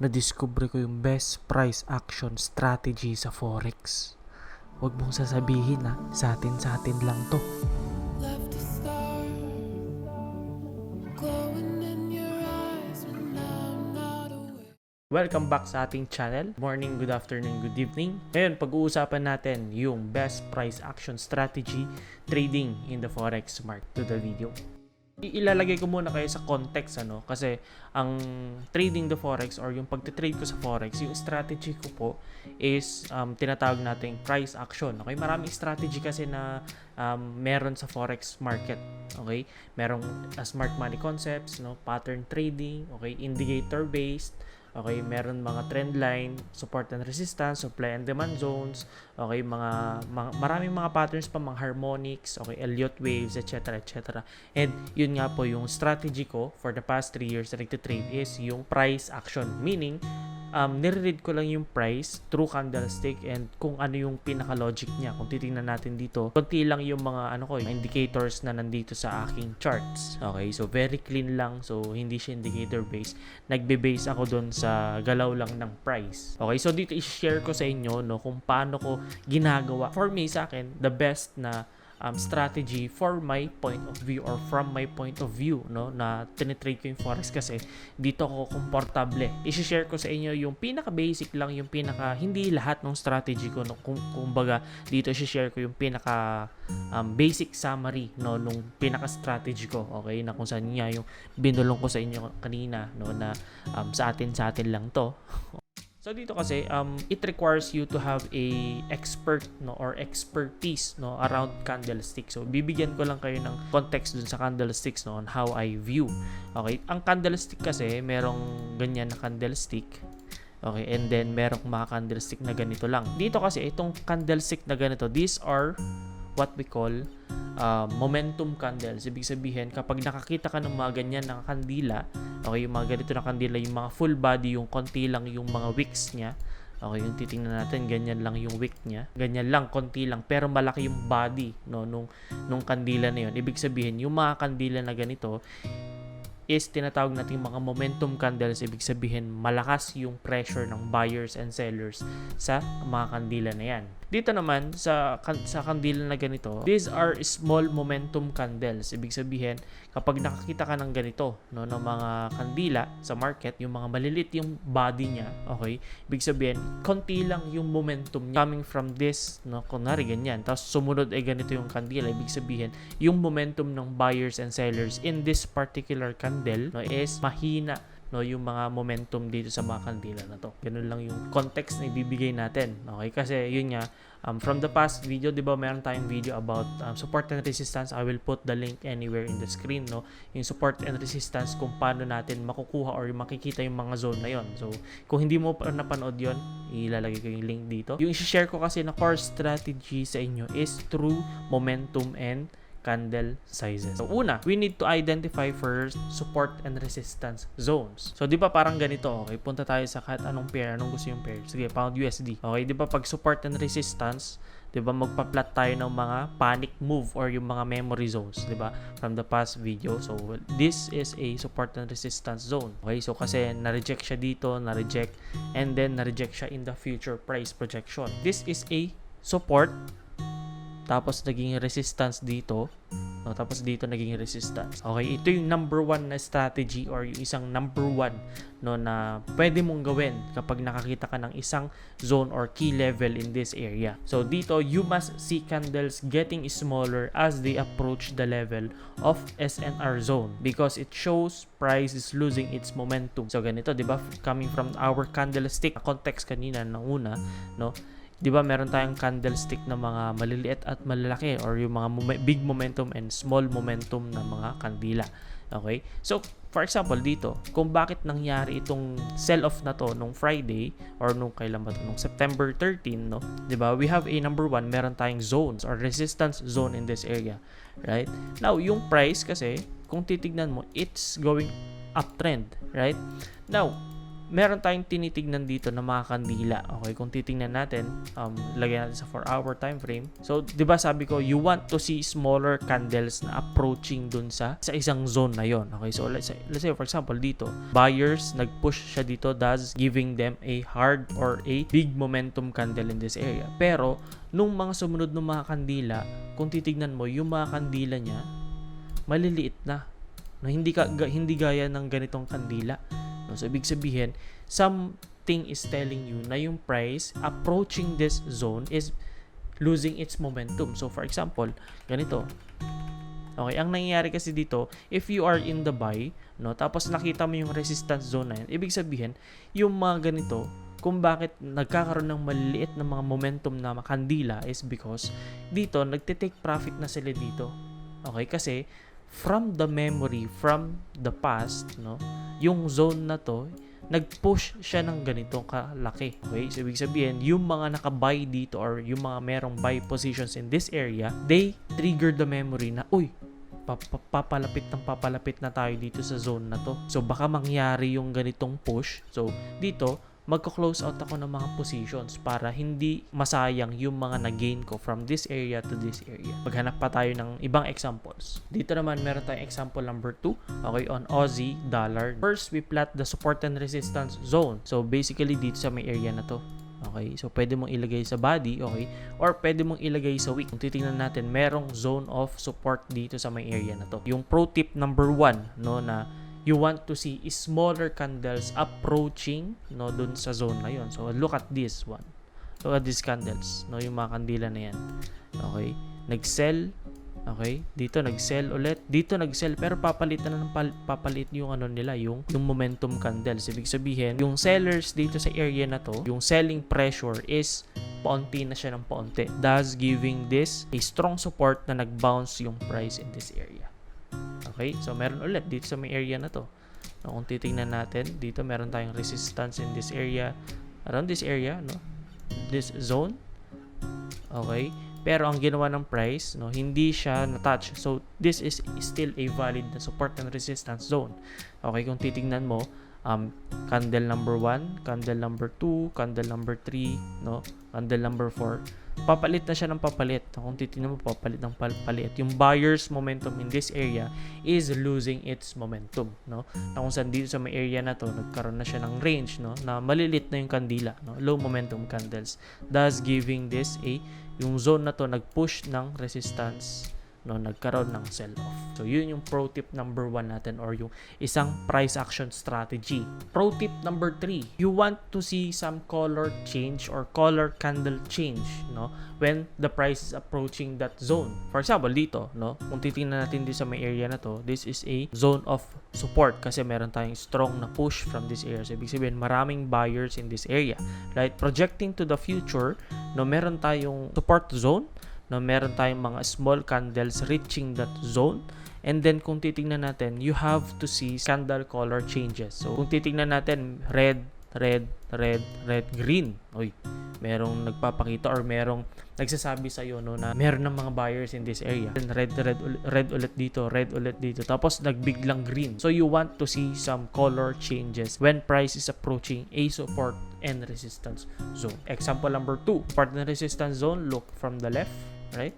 nadiskubre ko yung best price action strategy sa Forex. Huwag mong sasabihin na sa atin lang to. Left a star glowing in your eyes when I'm not awake. Welcome back sa ating channel. Morning, good afternoon, good evening. Ngayon, pag-uusapan natin yung best price action strategy trading in the Forex market. To the video. Ilalagay ko muna kayo sa context kasi ang trading the forex or yung pagte-trade ko sa forex, yung strategy ko po is tinatawag nating price action. Okay, maraming strategy kasi na meron sa forex market. Okay, merong smart money concepts, pattern trading, okay, indicator based. Okay, meron mga trend line, support and resistance, supply and demand zones, okay, maraming mga patterns pa, mga harmonics, okay, Elliott waves, etc., etc. And yun nga po yung strategy ko for the past 3 years na nagtitrade is yung price action, meaning nire-read ko lang yung price through candlestick and kung ano yung pinaka-logic niya. Kung titingnan natin dito, konti lang yung mga indicators na nandito sa aking charts. Okay, so very clean lang. So hindi siya indicator based. Nagbe-base ako doon sa galaw lang ng price. Okay, so dito i-share ko sa inyo kung paano ko ginagawa. For me, sa akin, the best na strategy for my point of view or from my point of view na tinitrade ko yung forex kasi dito ako komportable. I-share ko sa inyo yung pinaka basic lang, yung pinaka hindi lahat ng strategy ko kumbaga dito i-share ko yung pinaka basic summary nung pinaka strategy ko, okay, na kung saan niya yung binulong ko sa inyo kanina na sa atin lang to. So dito kasi it requires you to have a expert or expertise around candlestick. So bibigyan ko lang kayo ng context dun sa candlesticks on how I view. Okay, ang candlestick kasi merong ganyan na candlestick. Okay, and then merong mga candlestick na ganito lang. Dito kasi itong candlestick na ganito, these are what we call momentum candles. Ibig sabihin, kapag nakakita ka ng mga ganyan na kandila, okay, yung mga ganito na kandila, yung mga full body, yung konti lang yung mga wicks niya, okay, yung titingnan natin, ganyan lang yung wick niya, ganyan lang, konti lang, pero malaki yung body nung kandila na yun. Ibig sabihin, yung mga kandila na ganito is tinatawag natin mga momentum candles. Ibig sabihin, malakas yung pressure ng buyers and sellers sa mga kandila na yan. Dito naman, sa kandila na ganito, these are small momentum candles. Ibig sabihin, kapag nakakita ka ng ganito, ng mga kandila sa market, yung mga malilit yung body niya, okay, ibig sabihin, konti lang yung momentum niya coming from this, kunwari ganyan, tapos sumunod ay ganito yung kandila. Ibig sabihin, yung momentum ng buyers and sellers in this particular candle is mahina, yung mga momentum dito sa mga kandila na to. Ganun lang yung context na ibibigay natin. Okay? Kasi yun nga, from the past video, di ba, meron tayong video about support and resistance. I will put the link anywhere in the screen, yung support and resistance, kung paano natin makukuha or makikita yung mga zone na yon. So, kung hindi mo pa napanood yon, ilalagay ko yung link dito. Yung i-share ko kasi na core strategy sa inyo is through momentum and candle sizes. So una, we need to identify first support and resistance zones. So di ba parang ganito, okay? Punta tayo sa kahit anong pair, anong gusto yung pair. Sige, pound USD. Okay, di ba pag support and resistance, di ba magpa-plot tayo ng mga panic move or yung mga memory zones, di ba? From the past video. So this is a support and resistance zone. Okay, so kasi na-reject siya dito, na-reject, and then na-reject siya in the future price projection. This is a support, tapos naging resistance dito, tapos dito naging resistance. Okay, ito yung number one na strategy or yung isang number one na pwede mong gawin kapag nakakita ka ng isang zone or key level in this area. So dito, you must see candles getting smaller as they approach the level of SNR zone because it shows price is losing its momentum. So ganito, di ba? Coming from our candlestick context kanina na una, di ba meron tayong candlestick na mga maliliit at malalaki or yung mga big momentum and small momentum na mga kandila. Okay? So, for example, dito, kung bakit nangyari itong sell-off na to nung Friday or nung kailan ba to, nung September 13, di ba? We have a number one, meron tayong zones or resistance zone in this area. Right? Now, yung price kasi, kung titignan mo, it's going uptrend. Right? Now, meron tayong tinitignan dito na mga kandila. Okay, kung titingnan natin, lagyan natin sa 4-hour time frame. So, 'di ba sabi ko, you want to see smaller candles na approaching dun sa isang zone na 'yon. Okay, so let's say for example dito, buyers nag-push siya dito, thus giving them a hard or a big momentum candle in this area. Pero nung mga sumunod ng mga kandila, kung titignan mo, yung mga kandila niya maliliit na. No, hindi gaya ng ganitong kandila. No, so ibig sabihin, something is telling you na yung price approaching this zone is losing its momentum. So for example, ganito. Okay, ang nangyayari kasi dito, if you are in the buy, no, tapos nakita mo yung resistance zone na yan, ibig sabihin, yung mga ganito, kung bakit nagkakaroon ng maliliit na mga momentum na kandila is because dito, nagtitake profit na sila dito. Okay, kasi from the memory, from the past, no, yung zone na to, nag-push siya ng ganitong kalaki. Okay? So, ibig sabihin, yung mga naka-buy dito or yung mga merong buy positions in this area, they trigger the memory na, uy, papalapit na tayo dito sa zone na to. So, baka mangyari yung ganitong push. So, dito, magko-close out ako ng mga positions para hindi masayang yung mga na-gain ko from this area to this area. Maghanap pa tayo ng ibang examples. Dito naman meron tayong example number 2. Okay, on Aussie dollar. First, we plot the support and resistance zone. So basically dito sa may area na to. Okay, so pwede mong ilagay sa body, okay, or pwede mong ilagay sa wick. Kung titingnan natin, merong zone of support dito sa may area na to. Yung pro tip number 1, no, na you want to see smaller candles approaching, no, dun sa zone na yon. So look at this one. Look at these candles, no, yung mga kandila na yan. Okay, nag-sell. Okay, dito nag-sell ulit. Dito nag-sell pero papalitan na papalit yung ano nila, yung momentum candles. Ibig sabihin, yung sellers dito sa area na to, yung selling pressure is paunti na siya ng paunti, thus giving this a strong support na nag-bounce yung price in this area. Okay, so meron ulit dito sa may area na to. No, kung titingnan natin, dito meron tayong resistance in this area, around this area, no, this zone. Okay, pero ang ginawa ng price, no, hindi siya na-touch. So this is still a valid na support and resistance zone. Okay, kung titingnan mo, candle number 1, candle number 2, candle number 3, no, candle number 4, papalit na siya ng papalit. Kung titingnan mo, papalit ng papalit. Yung buyer's momentum in this area is losing its momentum, no, na kung saan dito sa may area na to, nagkaroon na siya ng range, no, na malilit na yung kandila, no, low momentum candles, thus giving this yung zone na to nag-push ng resistance, no, nagkaroon ng sell-off. So, yun yung pro tip number 1 natin or yung isang price action strategy. Pro tip number 3, you want to see some color change or color candle change, no, when the price is approaching that zone. For example, dito, no, kung titingnan natin dito sa may area na to, this is a zone of support kasi meron tayong strong na push from this area. So, ibig sabihin, maraming buyers in this area. Right? Projecting to the future, no, meron tayong support zone, no, meron tayong mga small candles reaching that zone. And then, kung titingnan natin, you have to see candle color changes. So, kung titingnan natin, red, green. Uy, merong nagpapakita or merong nagsasabi sa iyo, no, na meron ng mga buyers in this area. Then red ulit dito, red ulit dito. Tapos nagbiglang green. So you want to see some color changes when price is approaching a support and resistance zone. Example number 2, support and resistance zone, look from the left, right?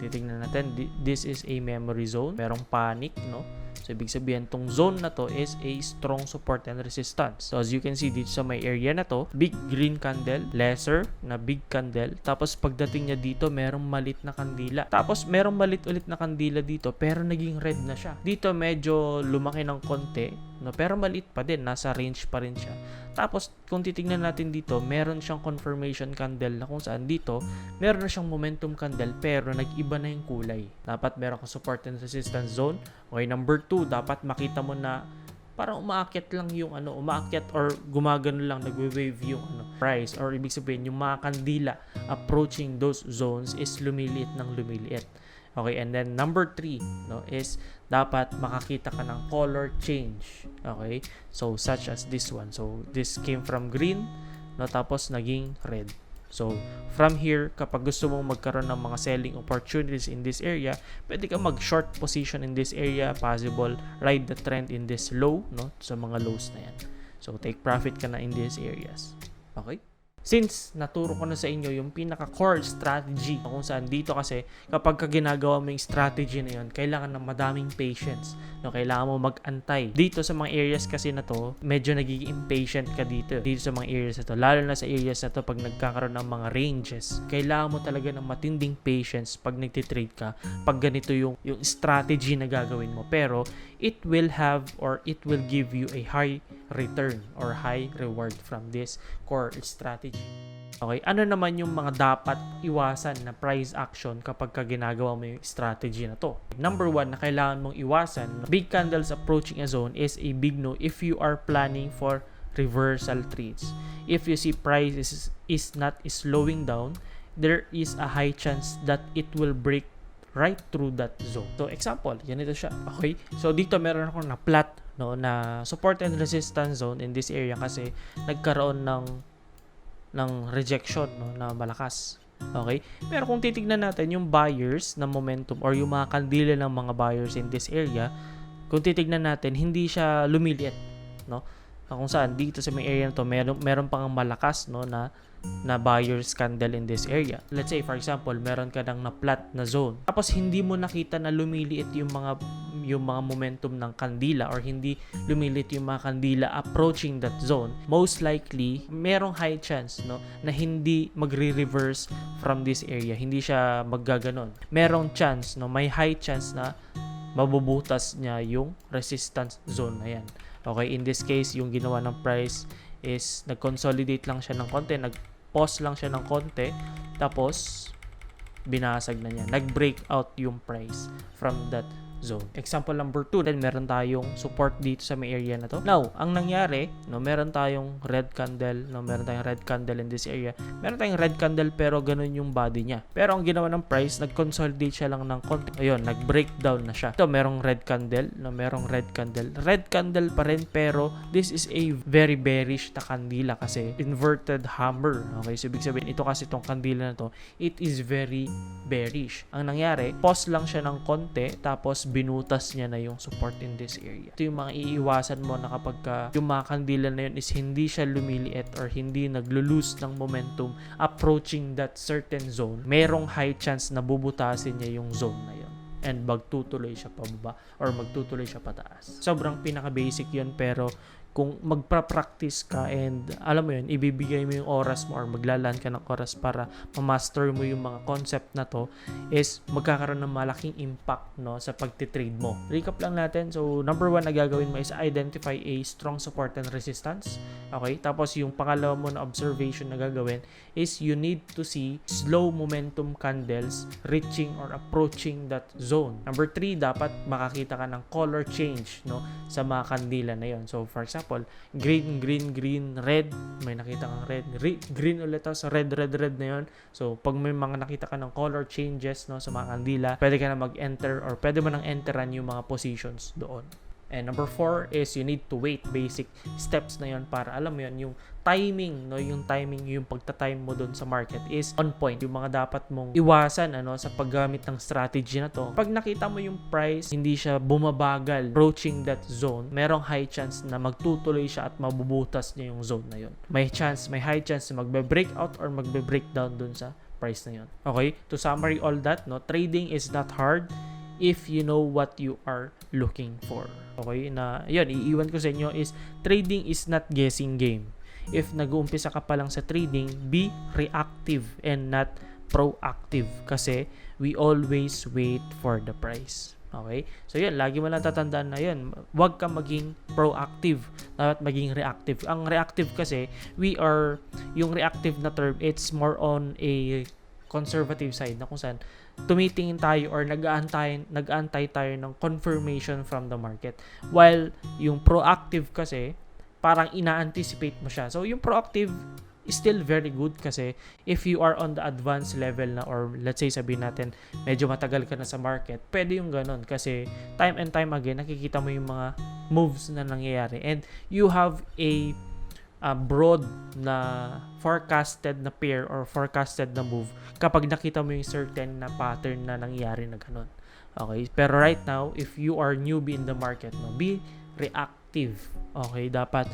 Titingnan natin, this is a memory zone. Merong panic, no? So, ibig sabihin, tong zone na to is a strong support and resistance. So, as you can see dito sa may area na to, big green candle, lesser na big candle. Tapos, pagdating niya dito, merong malit na kandila. Tapos, merong malit ulit na kandila dito, pero naging red na siya. Dito, medyo lumaki ng konti, no? Pero maliit pa din, nasa range pa rin siya. Tapos, kung titingnan natin dito, meron siyang confirmation candle na kung saan dito, meron na siyang momentum candle, pero nag-iba na yung kulay. Dapat meron kang support and resistance zone. Okay, number 2, dapat makita mo na parang umaakyat lang yung umaakyat or gumagano lang, nagwe-wave yung price, or ibig sabihin, yung mga kandila approaching those zones is lumiliit ng lumiliit. Okay, and then number 3, no, is dapat makakita ka ng color change. Okay, so such as this one. So this came from green, no, tapos naging red. So from here, kapag gusto mong magkaroon ng mga selling opportunities in this area, pwede ka mag-short position in this area, possible ride the trend in this low, no, sa mga lows na yan. So, take profit ka na in these areas. Okay? Since naturo ko na sa inyo yung pinaka-core strategy kung saan dito kasi kapag ka ginagawa mo yung strategy na yun, kailangan ng madaming patience. No, kailangan mo mag-antay. Dito sa mga areas kasi na to, medyo nagiging impatient ka dito sa mga areas na to. Lalo na sa areas na to pag nagkakaroon ng mga ranges. Kailangan mo talaga ng matinding patience pag nagtitrade ka. Pag ganito yung strategy na gagawin mo. Pero it will have or it will give you a high return or high reward from this core strategy. Okay, ano naman yung mga dapat iwasan na price action kapag ka ginagawa mo yung strategy na to? Number 1 na kailangan mong iwasan, big candles approaching a zone is a big no if you are planning for reversal trades. If you see price is not slowing down, there is a high chance that it will break right through that zone. So example, ganito siya. Okay? So dito meron ako na plot na support and resistance zone in this area kasi nagkaroon ng rejection na malakas. Okay? Pero kung titignan natin yung buyers na momentum or yung mga kandila ng mga buyers in this area, kung titignan natin, hindi siya lumiliit, no? Kung saan dito sa may area na to, meron pang malakas na buyers candle in this area. Let's say for example, meron ka nang na-plot na zone. Tapos hindi mo nakita na lumiliit yung mga momentum ng kandila or hindi lumiliit yung mga kandila approaching that zone. Most likely, merong high chance na hindi magre-reverse from this area. Hindi siya maggaganon. Merong chance, may high chance na mabubutas niya yung resistance zone na yan. Okay, in this case, yung ginawa ng price is nag-consolidate lang siya ng konti, nag-pause lang siya ng konti, tapos binasag na niya. Nag-break out yung price from that zone. Example number 2, then meron tayong support dito sa may area na to. Now, ang nangyari, meron tayong red candle, meron tayong red candle in this area. Meron tayong red candle pero ganun yung body niya. Pero ang ginawa ng price, nag-consolidate siya lang ng konti. Ayun, nag-breakdown na siya. Ito, merong red candle, merong red candle. Red candle pa rin pero this is a very bearish na kandila kasi inverted hammer. Okay, so ibig sabihin, ito kasi itong kandila na to, it is very bearish. Ang nangyari, pause lang siya ng konti, tapos binutas niya na yung support in this area. Ito yung mga iiwasan mo na kapag yung mga kandila na yun is hindi siya lumiliit or hindi naglo-lose ng momentum approaching that certain zone, merong high chance na bubutasin niya yung zone na yun and magtutuloy siya pababa or magtutuloy siya pataas. Sobrang pinaka-basic yun pero kung magpa-practice ka and alam mo yun, ibibigay mo yung oras mo or maglalaan ka ng oras para ma-master mo yung mga concept na to, is magkakaroon ng malaking impact sa pagtitrade mo. Recap lang natin. So, number 1 na gagawin mo is identify a strong support and resistance. Okay? Tapos, yung pangalawa mo na observation na gagawin is you need to see slow momentum candles reaching or approaching that zone. Number 3, dapat makakita ka ng color change sa mga kandila na yon. So, for example, green, red, may nakita kang red, green ulit sa red na yon. So, pag may mga nakita ka ng color changes sa mga kandila, pwede ka na mag-enter or pwede mo nang enteran yung mga positions doon. And number 4 is you need to wait. Basic steps na yon para alam mo yon, yung timing, yung pagta-time mo doon sa market is on point. Yung mga dapat mong iwasan sa paggamit ng strategy na to. Pag nakita mo yung price, hindi siya bumabagal approaching that zone, merong high chance na magtutuloy siya at mabubutas niya yung zone na yon. May high chance na magbe-breakout or magbe-breakdown doon sa price na yon. Okay? To summary all that, trading is not hard if you know what you are looking for. Okay, na yun, iiwan ko sa inyo is trading is not guessing game. If nag-uumpisa ka pa lang sa trading, be reactive and not proactive kasi we always wait for the price. Okay? So yun, lagi mo lang tatandaan na yun. Huwag ka maging proactive. Dapat maging reactive. Ang reactive kasi, yung reactive na term, it's more on a conservative side na kung saan tumitingin tayo or nag-aantay tayo ng confirmation from the market. While yung proactive kasi, parang ina-anticipate mo siya. So, yung proactive is still very good kasi if you are on the advanced level na or let's say sabihin natin medyo matagal ka na sa market, pwede yung ganun kasi time and time again, nakikita mo yung mga moves na nangyayari and you have a broad na forecasted na pair or forecasted na move kapag nakita mo yung certain na pattern na nangyayari na ganun. Okay? Pero right now, if you are newbie in the market, be reactive active. Okay, dapat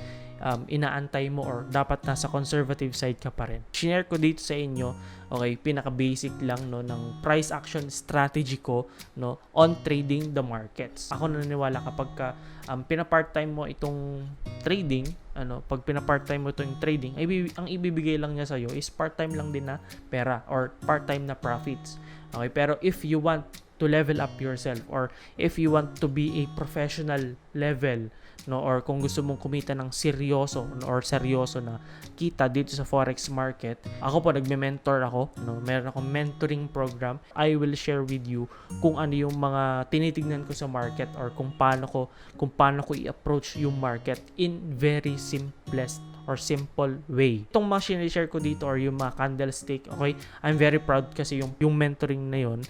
inaantay mo or dapat nasa conservative side ka pa rin. Share ko dito sa inyo, okay, pinaka-basic lang no ng price action strategy ko no on trading the markets. Ako naniniwala kapag ka pina-part-time mo itong trading, pag pina-part-time mo itong trading, ang ibibigay lang niya sa iyo is part-time lang din na pera or part-time na profits. Okay, pero if you want to level up yourself or if you want to be a professional level no or kung gusto mong kumita ng seryoso or seryoso na kita dito sa forex market, ako po nagme-mentor ako no, meron akong mentoring program. I will share with you kung ano yung mga tinitingnan ko sa market or kung paano ko i-approach yung market in very simplest or simple way. Itong mga share ko dito or yung mga candlestick, okay, I'm very proud kasi yung mentoring na yon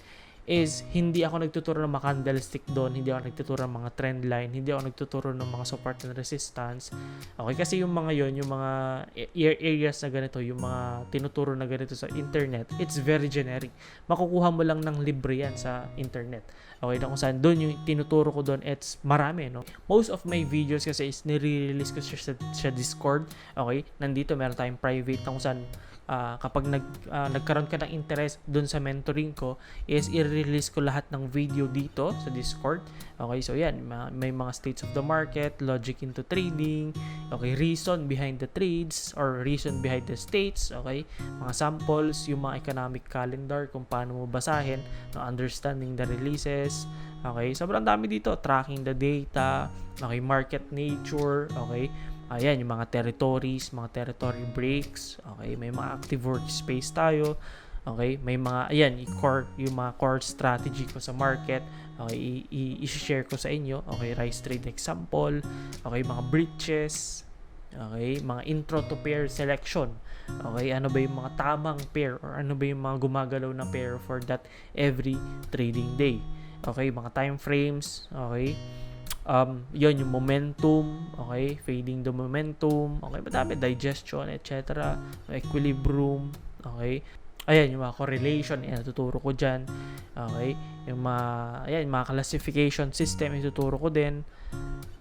is hindi ako nagtuturo ng mga candlestick doon, hindi ako nagtuturo ng mga trend line, hindi ako nagtuturo ng mga support and resistance. Okay, kasi yung mga yon, yung mga areas na ganito, yung mga tinuturo na ganito sa internet, it's very generic. Makukuha mo lang ng libre yan sa internet. Okay, na kung saan doon yung tinuturo ko doon, it's marami, no? Most of my videos kasi is nire-release ko sa Discord. Okay, nandito meron tayong private na kung saan kapag nagkaroon ka ng interest dun sa mentoring ko is i-release ko lahat ng video dito sa Discord. Okay, so yan, may mga states of the market, logic into trading, okay, reason behind the trades or reason behind the states, okay, mga samples, yung mga economic calendar, kung paano mo basahin, no, understanding the releases, okay, sobrang dami dito, tracking the data, okay, market nature, okay. Ayan, yung mga territories, mga territory breaks, okay, may mga active workspace tayo, okay, may mga, ayan, yung mga core strategy ko sa market, okay, i-share ko sa inyo, okay, rise trade example, okay, mga breaches, okay, mga intro to pair selection, okay, ano ba yung mga tamang pair or ano ba yung mga gumagalaw na pair for that every trading day, okay, mga time frames, okay, yon yung momentum, okay, fading the momentum, okay, madami, digestion, etc., equilibrium, okay, ayan, yung mga correlation, tuturo ko dyan, okay, yung mga classification system, ituturo ko din,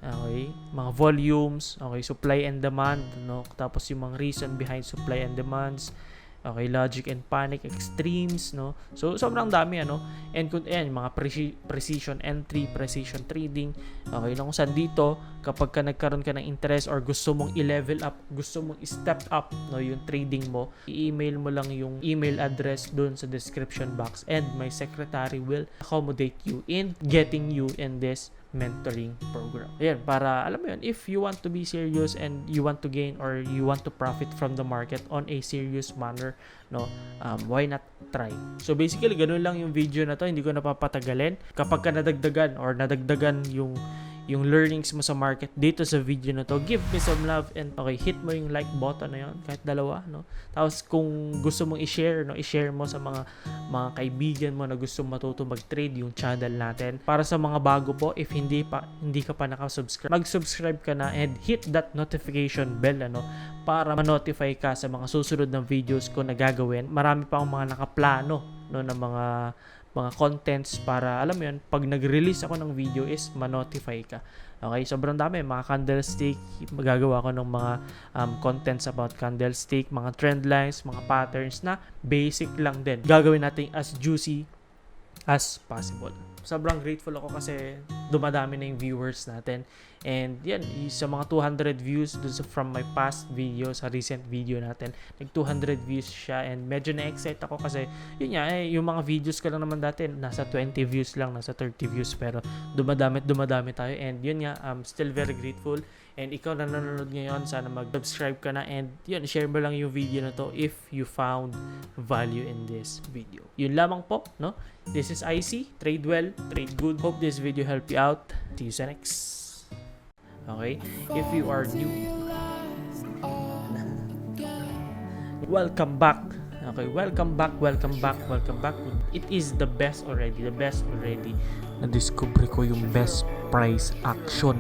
okay, mga volumes, okay, supply and demand, no, tapos yung mga reason behind supply and demands, okay, logic and panic extremes, no, so sobrang dami, and ayan, mga precision entry, precision trading, okay, kung saan dito kapag ka nagkaroon ka ng interest or gusto mong i-level up, gusto mong i-step up, no, yung trading mo, i-email mo lang yung email address doon sa description box and my secretary will accommodate you in getting you in this mentoring program. Ayan, para alam mo yun, if you want to be serious and you want to gain or you want to profit from the market on a serious manner, no, why not try? So basically, ganun lang yung video na to, hindi ko napapatagalin. Kapag ka nadagdagan yung learnings mo sa market dito sa video na to, give me some love and okay, hit mo yung like button na yun, kahit dalawa, no? Tapos kung gusto mong i-share, no, i-share mo sa mga kaibigan mo na gusto matuto mag-trade yung channel natin. Para sa mga bago po, if hindi ka pa nakasubscribe, mag-subscribe ka na and hit that notification bell, para ma-notify ka sa mga susunod ng videos ko na gagawin. Marami pa akong mga nakaplano, no, na mga contents para, alam mo yun, pag nag-release ako ng video is ma-notify ka. Okay, sobrang dami, mga candlestick, magagawa ko ng mga contents about candlestick, mga trend lines, mga patterns na basic lang din. Gagawin natin as juicy as possible. Sobrang grateful ako kasi dumadami na yung viewers natin. And yan, sa mga 200 views from my past video, sa recent video natin, nag 200 views siya and medyo na-excite ako kasi yun nga, yung mga videos ko lang naman dati, nasa 20 views lang, nasa 30 views, pero dumadami tayo and yun nga, I'm still very grateful. And ikaw na nanonood ngayon, sana mag-subscribe ka na and yun, share mo lang yung video na to if you found value in this video. Yun lamang po, no? This is IC, trade well, trade good. Hope this video helped you out. See you sa next. Okay? If you are new, welcome back. Okay, welcome back. It is the best already. Na-discover ko yung best price action.